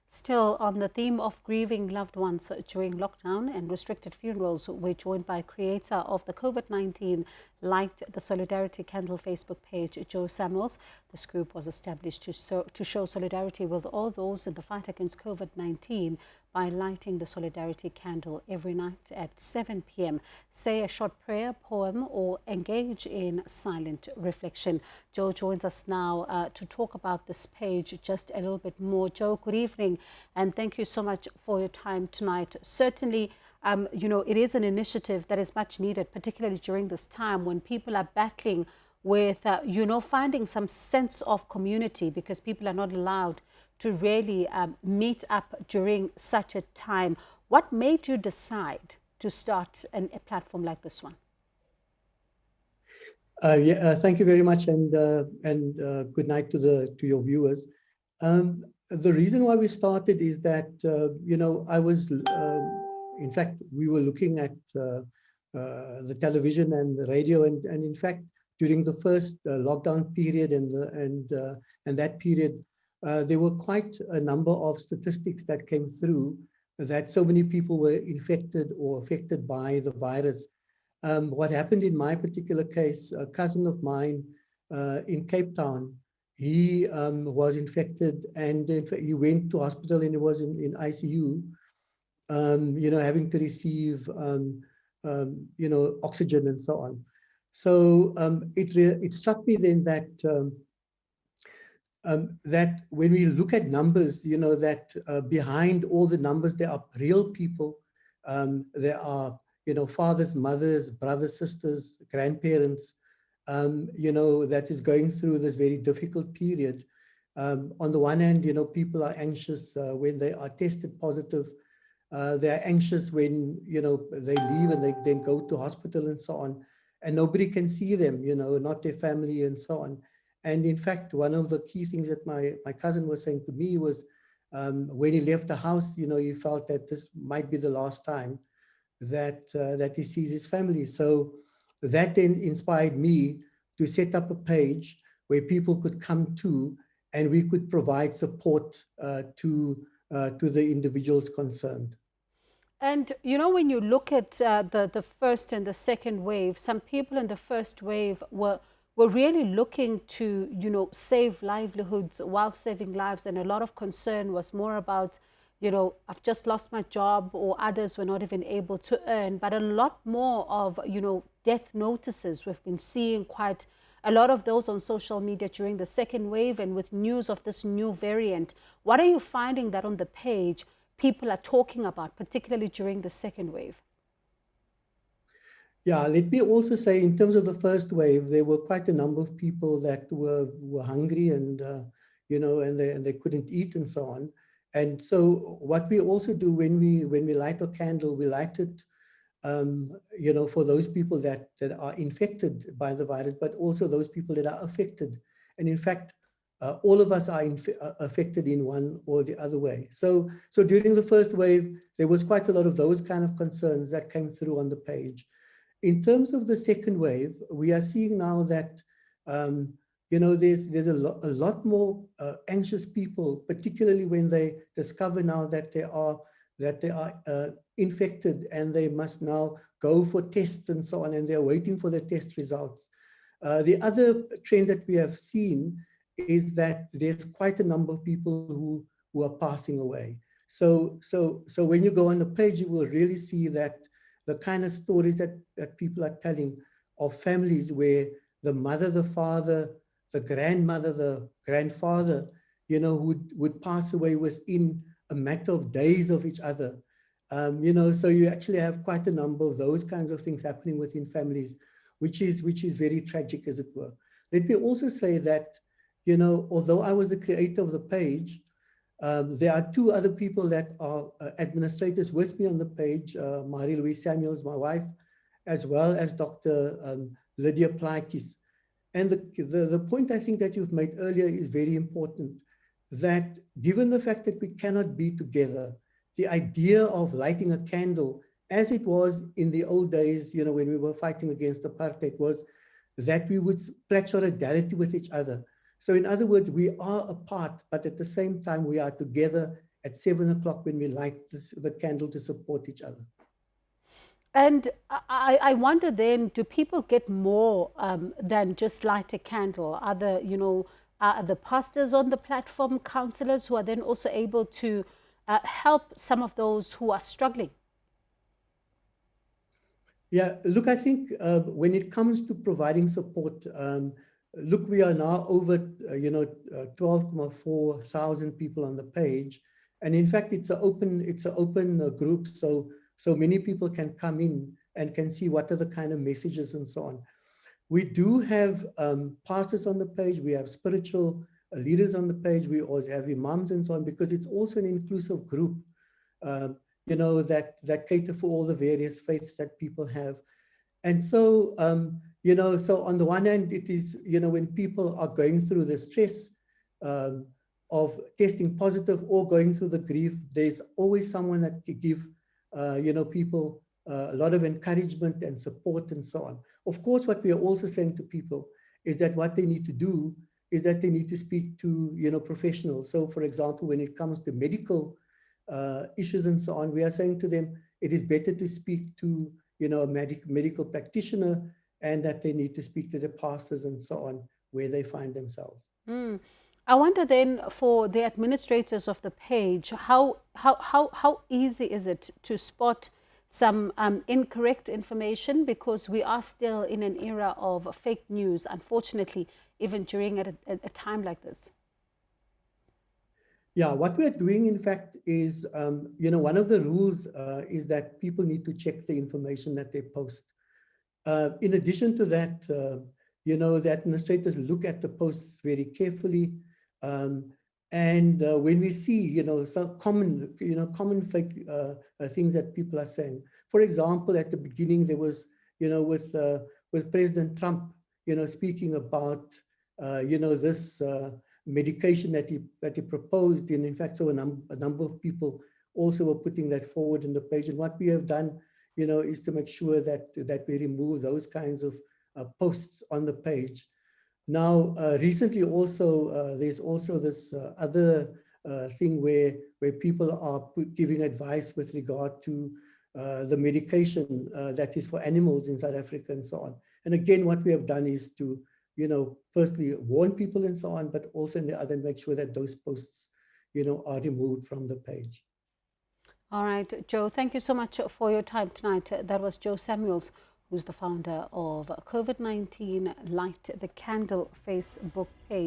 Still, on the theme of grieving loved ones during lockdown and restricted funerals, we're joined by creator of the COVID-19 Light the Solidarity Candle Facebook page, Joe Samuels. This group was established to show solidarity with all those in the fight against COVID-19 by lighting the solidarity candle every night at 7 p.m. Say a short prayer, poem, or engage in silent reflection. Joe joins us now to talk about this page just a little bit more. Joe, good evening, and thank you so much for your time tonight. Certainly, it is an initiative that is much needed, particularly during this time when people are battling with, finding some sense of community, because people are not allowed to really meet up during such a time. What made you decide to start a platform like this one? Thank you very much, and good night to your viewers. The reason why we started is that I was, in fact, we were looking at the television and the radio, and in fact, during the first lockdown period and that period, there were quite a number of statistics that came through that so many people were infected or affected by the virus. What happened in my particular case, a cousin of mine in Cape Town, he was infected, and in fact, he went to hospital and he was in ICU, having to receive, oxygen and so on. So it struck me then that that when we look at numbers, that behind all the numbers, there are real people. There are, fathers, mothers, brothers, sisters, grandparents, that is going through this very difficult period. On the one hand, people are anxious when they are tested positive. They're anxious when, they leave and they then go to hospital and so on, and nobody can see them, not their family and so on. And in fact, one of the key things that my cousin was saying to me was when he left the house, he felt that this might be the last time that he sees his family. So that then inspired me to set up a page where people could come to, and we could provide support to the individuals concerned. And, when you look at the first and the second wave, some people in the first wave were really looking to, save livelihoods while saving lives. And a lot of concern was more about, I've just lost my job, or others were not even able to earn. But a lot more of, death notices. We've been seeing quite a lot of those on social media during the second wave, and with news of this new variant. What are you finding that on the page people are talking about, particularly during the second wave? Yeah, let me also say, in terms of the first wave, there were quite a number of people that were hungry and, and they couldn't eat and so on. And so what we also do when we light a candle, we light it, for those people that are infected by the virus, but also those people that are affected. And in fact, all of us are affected in one or the other way. So during the first wave, there was quite a lot of those kind of concerns that came through on the page. In terms of the second wave, we are seeing now that, there's a lot more anxious people, particularly when they discover now that they are infected, and they must now go for tests and so on, and they're waiting for the test results. The other trend that we have seen is that there's quite a number of people who are passing away. So when you go on the page, you will really see that the kind of stories that people are telling of families where the mother, the father, the grandmother, the grandfather, would pass away within a matter of days of each other. So you actually have quite a number of those kinds of things happening within families, which is very tragic, as it were. Let me also say that, although I was the creator of the page, there are two other people that are administrators with me on the page, Marie-Louise Samuels, my wife, as well as Dr. Lydia Plaikis. And the point I think that you've made earlier is very important, that given the fact that we cannot be together, the idea of lighting a candle, as it was in the old days, when we were fighting against apartheid, was that we would pledge solidarity with each other. So in other words, we are apart, but at the same time, we are together at 7 o'clock when we light the candle to support each other. And I wonder then, do people get more than just light a candle? Are the, are the pastors on the platform, counselors who are then also able to help some of those who are struggling? Yeah, look, I think when it comes to providing support, look, we are now over, 12.4 thousand people on the page. And in fact, it's an open group. So many people can come in and can see what are the kind of messages and so on. We do have pastors on the page. We have spiritual leaders on the page. We also have imams and so on, because it's also an inclusive group, that cater for all the various faiths that people have. And so, so on the one hand, it is, when people are going through the stress of testing positive or going through the grief, there's always someone that can give, people a lot of encouragement and support and so on. Of course, what we are also saying to people is that what they need to do is that they need to speak to, professionals. So, for example, when it comes to medical issues and so on, we are saying to them, it is better to speak to, a medical practitioner, and that they need to speak to the pastors and so on, where they find themselves. I wonder then, for the administrators of the page, how easy is it to spot some incorrect information, because we are still in an era of fake news, unfortunately, even during a time like this? Yeah, what we're doing, in fact, is, one of the rules is that people need to check the information that they post. In addition to that, the administrators look at the posts very carefully. And when we see, some common fake things that people are saying. For example, at the beginning, there was, with President Trump, speaking about, this medication that he proposed. And in fact, so a number of people also were putting that forward in the page. And what we have done, is to make sure that we remove those kinds of posts on the page. Now, recently also, there's also this other thing where people are giving advice with regard to the medication that is for animals in South Africa and so on. And again, what we have done is to, firstly warn people and so on, but also in the other, make sure that those posts, are removed from the page. All right, Joe, thank you so much for your time tonight. That was Joe Samuels, who's the founder of COVID-19 Light the Candle Facebook page.